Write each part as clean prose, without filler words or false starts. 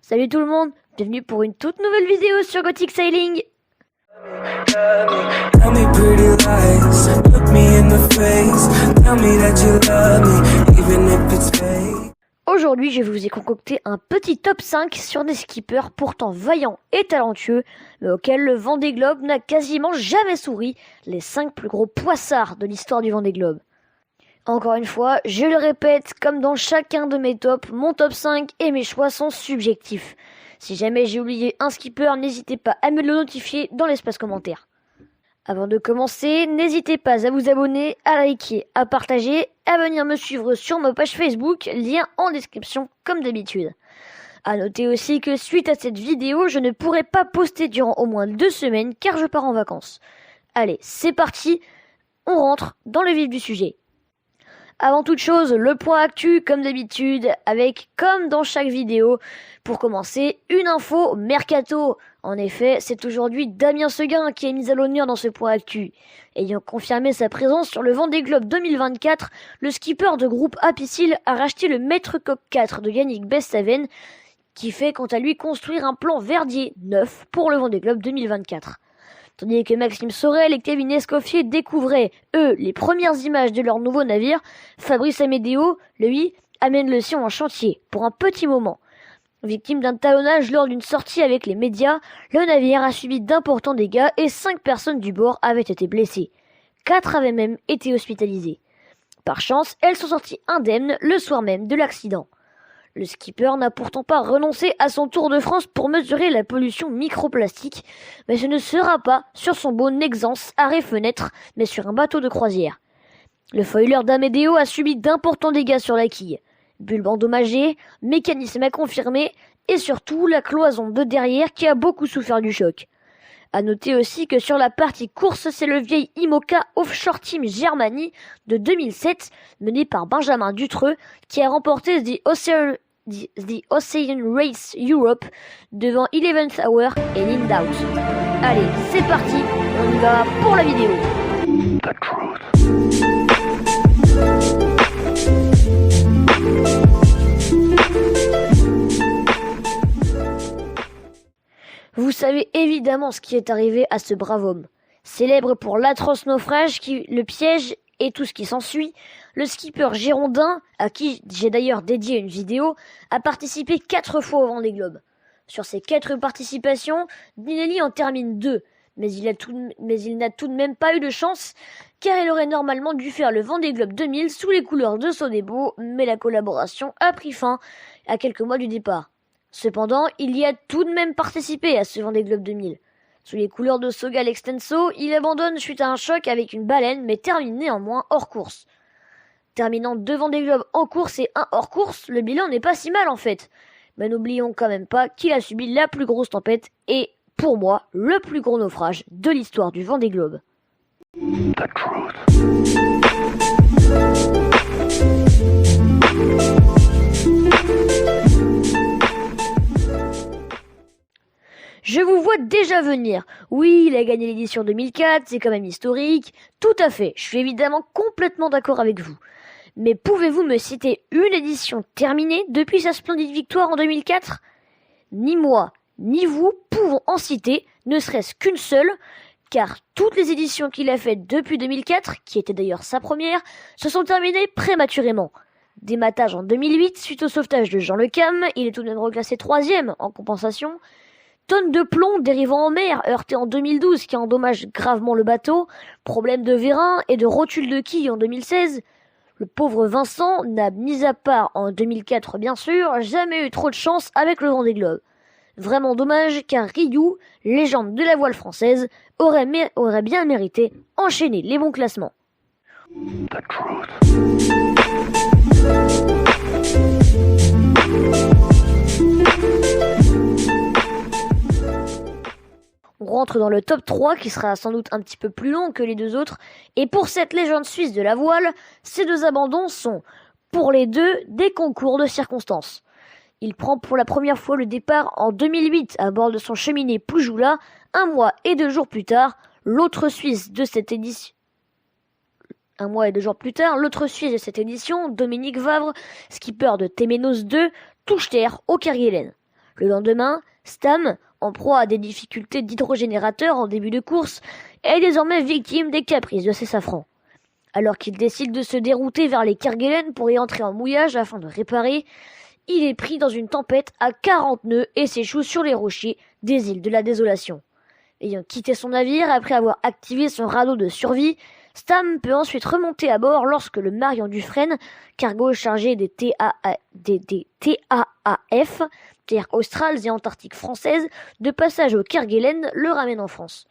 Salut tout le monde, bienvenue pour une toute nouvelle vidéo sur Gothic Sailing. Tell me pretty lies, look me in the face, tell me that you love me, even if it's fake. Aujourd'hui, je vous ai concocté un petit top 5 sur des skippers pourtant vaillants et talentueux, mais auxquels le Vendée Globe n'a quasiment jamais souri, les 5 plus gros poissards de l'histoire du Vendée Globe. Encore une fois, je le répète, comme dans chacun de mes tops, mon top 5 et mes choix sont subjectifs. Si jamais j'ai oublié un skipper, n'hésitez pas à me le notifier dans l'espace commentaire. Avant de commencer, n'hésitez pas à vous abonner, à liker, à partager, à venir me suivre sur ma page Facebook, lien en description comme d'habitude. À noter aussi que suite à cette vidéo, je ne pourrai pas poster durant au moins 2 semaines car je pars en vacances. Allez, c'est parti, on rentre dans le vif du sujet. Avant toute chose, le point actu comme d'habitude, avec comme dans chaque vidéo, pour commencer, une info mercato. En effet, c'est aujourd'hui Damien Seguin qui est mis à l'honneur dans ce point actu. Ayant confirmé sa présence sur le Vendée Globe 2024, le skipper de groupe Apicil a racheté le Maître Coq 4 de Yannick Bestaven, qui fait quant à lui construire un plan Verdier neuf pour le Vendée Globe 2024. Tandis que Maxime Sorel et Kevin Escoffier découvraient, eux, les premières images de leur nouveau navire, Fabrice Amédéo, lui, amène le sien en chantier, pour un petit moment. Victime d'un talonnage lors d'une sortie avec les médias, le navire a subi d'importants dégâts et 5 personnes du bord avaient été blessées. 4 avaient même été hospitalisées. Par chance, elles sont sorties indemnes le soir même de l'accident. Le skipper n'a pourtant pas renoncé à son tour de France pour mesurer la pollution microplastique, mais ce ne sera pas sur son beau Nexans arrêt-fenêtre, mais sur un bateau de croisière. Le foiler d'Amédéo a subi d'importants dégâts sur la quille. Bulbe endommagée, mécanisme à confirmer, et surtout la cloison de derrière qui a beaucoup souffert du choc. À noter aussi que sur la partie course, c'est le vieil IMOCA Offshore Team Germany de 2007, mené par Benjamin Dutreux, qui a remporté The Ocean Race Europe devant 11th Hour et Lindout. Allez, c'est parti, on y va pour la vidéo. Vous savez évidemment ce qui est arrivé à ce brave homme. Célèbre pour l'atroce naufrage le piège et tout ce qui s'ensuit, le skipper girondin, à qui j'ai d'ailleurs dédié une vidéo, a participé 4 fois au Vendée Globe. Sur ces 4 participations, Dinelli en termine 2, mais il n'a tout de même pas eu de chance, car il aurait normalement dû faire le Vendée Globe 2000 sous les couleurs de Sodebo, mais la collaboration a pris fin à quelques mois du départ. Cependant, il y a tout de même participé à ce Vendée Globe 2000. Sous les couleurs de Sogal Extenso, il abandonne suite à un choc avec une baleine, mais termine néanmoins hors course. Terminant 2 Vendée Globe en course et 1 hors course, le bilan n'est pas si mal en fait. Mais n'oublions quand même pas qu'il a subi la plus grosse tempête et, pour moi, le plus gros naufrage de l'histoire du Vendée Globe. Je vous vois déjà venir. Oui, il a gagné l'édition 2004, c'est quand même historique. Tout à fait, je suis évidemment complètement d'accord avec vous. Mais pouvez-vous me citer une édition terminée depuis sa splendide victoire en 2004 ? Ni moi, ni vous pouvons en citer, ne serait-ce qu'une seule, car toutes les éditions qu'il a faites depuis 2004, qui était d'ailleurs sa première, se sont terminées prématurément. Dématage en 2008, suite au sauvetage de Jean Le Cam, il est tout de même reclassé 3e en compensation. Tonnes de plomb dérivant en mer, heurté en 2012 qui endommage gravement le bateau, problème de vérin et de rotule de quille en 2016. Le pauvre Vincent n'a, mis à part en 2004 bien sûr, jamais eu trop de chance avec le Vendée Globe. Vraiment dommage car Ryu, légende de la voile française, aurait bien mérité enchaîner les bons classements. On rentre dans le top 3 qui sera sans doute un petit peu plus long que les 2 autres. Et pour cette légende suisse de la voile, ces 2 abandons sont, pour les 2, des concours de circonstances. Il prend pour la première fois le départ en 2008 à bord de son cheminée Poujoula. 1 mois et 2 jours plus tard, l'autre Suisse de cette édition, Dominique Vavre, skipper de Temenos 2, touche terre au Kerguelen. Le lendemain, Stam, en proie à des difficultés d'hydrogénérateur en début de course, est désormais victime des caprices de ses safrans. Alors qu'il décide de se dérouter vers les Kerguelen pour y entrer en mouillage afin de réparer, il est pris dans une tempête à 40 nœuds et s'échoue sur les rochers des îles de la Désolation. Ayant quitté son navire après avoir activé son radeau de survie, Stam peut ensuite remonter à bord lorsque le Marion Dufresne, cargo chargé des TAAF, terres australes et antarctiques françaises, de passage au Kerguelen, le ramène en France.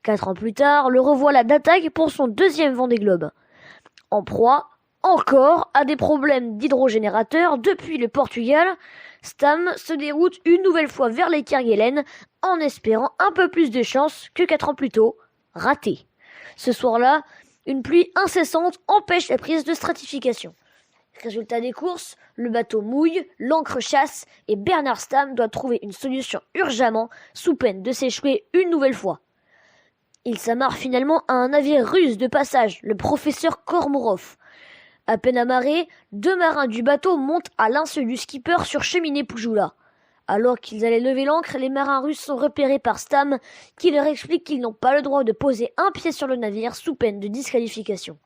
4 ans plus tard, le revoilà d'attaque pour son deuxième Vendée Globe. En proie, encore, à des problèmes d'hydrogénérateur depuis le Portugal, Stam se déroute une nouvelle fois vers les Kerguelen en espérant un peu plus de chance que 4 ans plus tôt. Raté. Ce soir-là, une pluie incessante empêche la prise de stratification. Résultat des courses, le bateau mouille, l'ancre chasse et Bernard Stam doit trouver une solution urgemment sous peine de s'échouer une nouvelle fois. Il s'amarre finalement à un navire russe de passage, le professeur Kormourov. À peine amarrés, 2 marins du bateau montent à l'insu du skipper sur cheminée Poujoula. Alors qu'ils allaient lever l'ancre, les marins russes sont repérés par Stam, qui leur explique qu'ils n'ont pas le droit de poser un pied sur le navire sous peine de disqualification.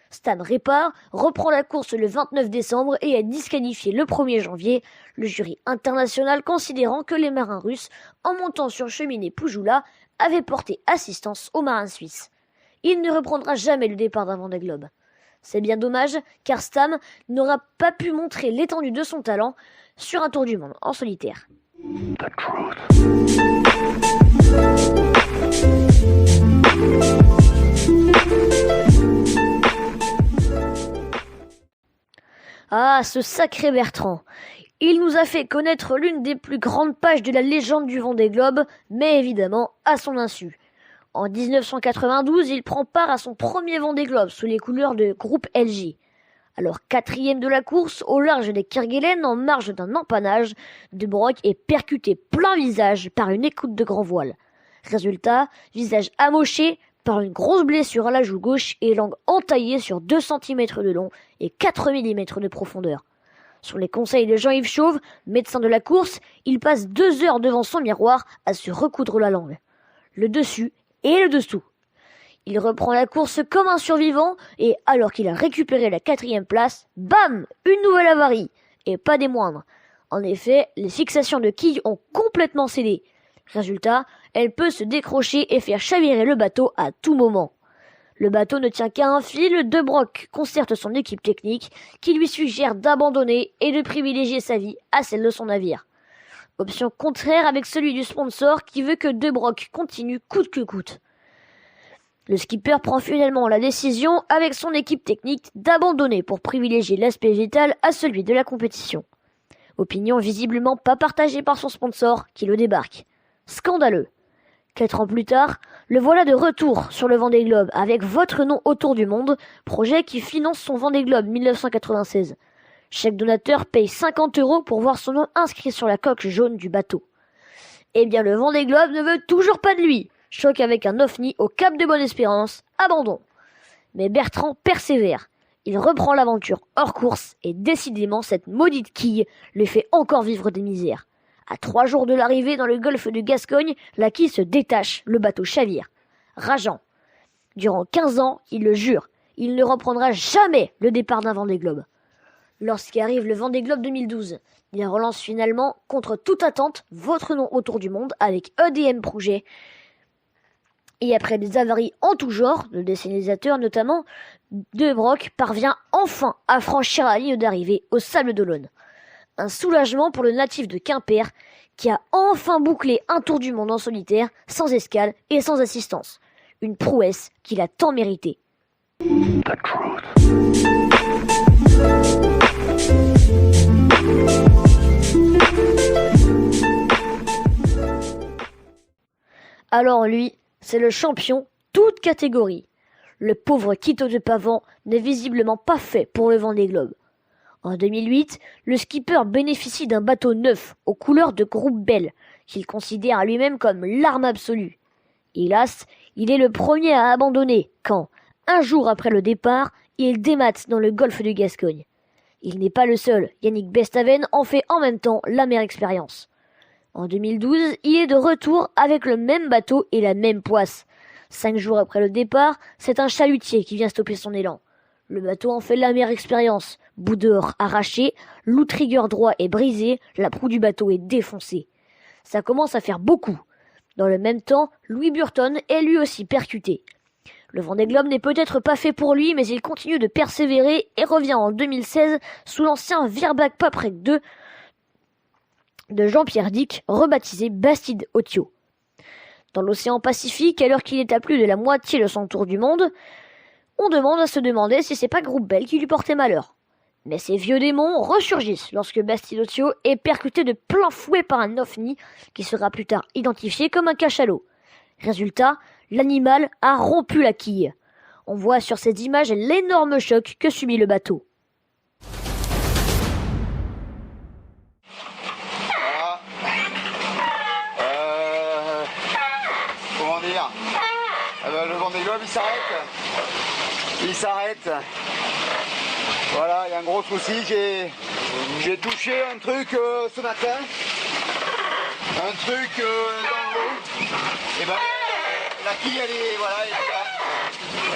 Stam répare, reprend la course le 29 décembre et est disqualifié le 1er janvier, le jury international considérant que les marins russes, en montant sur cheminée Poujoula, avaient porté assistance aux marins suisses. Il ne reprendra jamais le départ d'un Vendée Globe. C'est bien dommage, car Stam n'aura pas pu montrer l'étendue de son talent sur un tour du monde en solitaire. Ah, ce sacré Bertrand! Il nous a fait connaître l'une des plus grandes pages de la légende du Vendée Globe, mais évidemment à son insu. En 1992, il prend part à son premier Vendée Globe sous les couleurs de Groupe LG. Alors 4e de la course, au large des Kerguelen, en marge d'un empannage, De Brock est percuté plein visage par une écoute de grand voile. Résultat, visage amoché par une grosse blessure à la joue gauche et langue entaillée sur 2 cm de long et 4 mm de profondeur. Sur les conseils de Jean-Yves Chauve, médecin de la course, il passe 2 heures devant son miroir à se recoudre la langue. Le dessus et le dessous. Il reprend la course comme un survivant et alors qu'il a récupéré la 4e place, bam, une nouvelle avarie, et pas des moindres. En effet, les fixations de quilles ont complètement cédé. Résultat, elle peut se décrocher et faire chavirer le bateau à tout moment. Le bateau ne tient qu'à un fil, De Brock concerte son équipe technique qui lui suggère d'abandonner et de privilégier sa vie à celle de son navire. Option contraire avec celui du sponsor qui veut que De Brock continue coûte que coûte. Le skipper prend finalement la décision avec son équipe technique d'abandonner pour privilégier l'aspect vital à celui de la compétition. Opinion visiblement pas partagée par son sponsor qui le débarque. Scandaleux. 4 ans plus tard, le voilà de retour sur le Vendée Globe avec votre nom autour du monde, projet qui finance son Vendée Globe 1996. Chaque donateur paye 50 € pour voir son nom inscrit sur la coque jaune du bateau. Eh bien, le Vendée Globe ne veut toujours pas de lui. Choc avec un ovni au Cap de Bonne-Espérance, abandon. Mais Bertrand persévère. Il reprend l'aventure hors course et décidément cette maudite quille lui fait encore vivre des misères. À 3 jours de l'arrivée dans le golfe de Gascogne, la quille se détache, le bateau chavire. Rageant. Durant 15 ans, il le jure, il ne reprendra jamais le départ d'un Vendée Globe. Lorsqu'arrive le Vendée Globe 2012, il relance finalement, contre toute attente, votre nom autour du monde avec EDM Projet. Et après des avaries en tout genre, de dessinateur notamment, De Brock parvient enfin à franchir la ligne d'arrivée au Sable d'Olonne. Un soulagement pour le natif de Quimper qui a enfin bouclé un tour du monde en solitaire, sans escale et sans assistance. Une prouesse qu'il a tant méritée. Alors lui, c'est le champion, toute catégorie. Le pauvre Quito de Pavan n'est visiblement pas fait pour le Vendée Globe. En 2008, le skipper bénéficie d'un bateau neuf aux couleurs de Groupe Bell, qu'il considère à lui-même comme l'arme absolue. Hélas, il est le premier à abandonner quand, un jour après le départ, il démate dans le golfe de Gascogne. Il n'est pas le seul, Yannick Bestaven en fait en même temps l'amère expérience. En 2012, il est de retour avec le même bateau et la même poisse. 5 jours après le départ, c'est un chalutier qui vient stopper son élan. Le bateau en fait la meilleure expérience. Bout dehors arraché, l'outrigger droit est brisé, la proue du bateau est défoncée. Ça commence à faire beaucoup. Dans le même temps, Louis Burton est lui aussi percuté. Le Vendée Globe n'est peut-être pas fait pour lui, mais il continue de persévérer et revient en 2016 sous l'ancien Virbac Paprec 2 de Jean-Pierre Dick, rebaptisé Bastide Otio. Dans l'océan Pacifique, alors qu'il est à plus de la moitié de son tour du monde, on demande à se demander si c'est pas Groupe Bell qui lui portait malheur. Mais ces vieux démons ressurgissent lorsque Bastide Otio est percuté de plein fouet par un ovni qui sera plus tard identifié comme un cachalot. Résultat, l'animal a rompu la quille. On voit sur ces images l'énorme choc que subit le bateau. Comment dire, le Vendée Globe il s'arrête. Voilà, il y a un gros souci, j'ai touché un truc ce matin, un truc dans l'eau, et ben la quille elle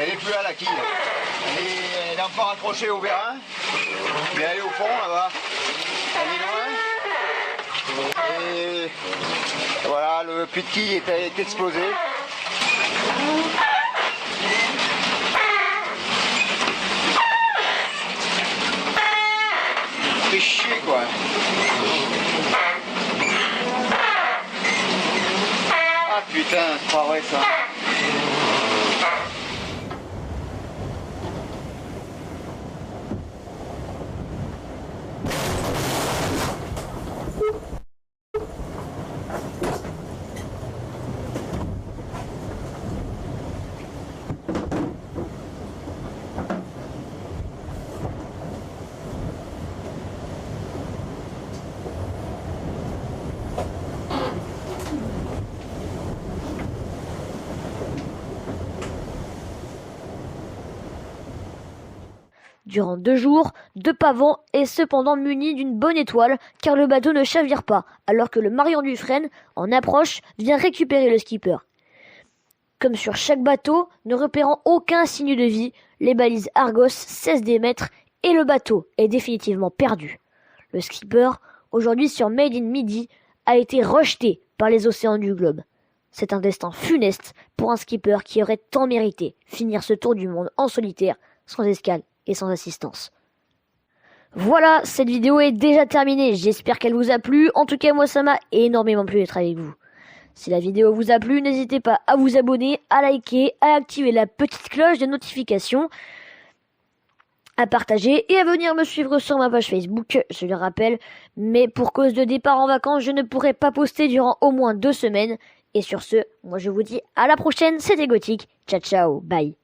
est plus là la quille, elle est encore accrochée au vérin, mais elle est au fond là-bas, elle est loin, et voilà, le puits de quille est explosé. Fait chier quoi. Ah putain, c'est pas vrai ça. Durant 2 jours, 2 pavants est cependant muni d'une bonne étoile car le bateau ne chavire pas alors que le Marion Dufresne, en approche, vient récupérer le skipper. Comme sur chaque bateau, ne repérant aucun signe de vie, les balises Argos cessent d'émettre et le bateau est définitivement perdu. Le skipper, aujourd'hui sur Made in Midi, a été rejeté par les océans du globe. C'est un destin funeste pour un skipper qui aurait tant mérité finir ce tour du monde en solitaire, sans escale et sans assistance. Voilà, cette vidéo est déjà terminée, j'espère qu'elle vous a plu, en tout cas moi ça m'a énormément plu d'être avec vous. Si la vidéo vous a plu, n'hésitez pas à vous abonner, à liker, à activer la petite cloche de notification, à partager et à venir me suivre sur ma page Facebook, je le rappelle, mais pour cause de départ en vacances, je ne pourrai pas poster durant au moins 2 semaines, et sur ce, moi je vous dis à la prochaine, c'était Gothic, ciao ciao, bye.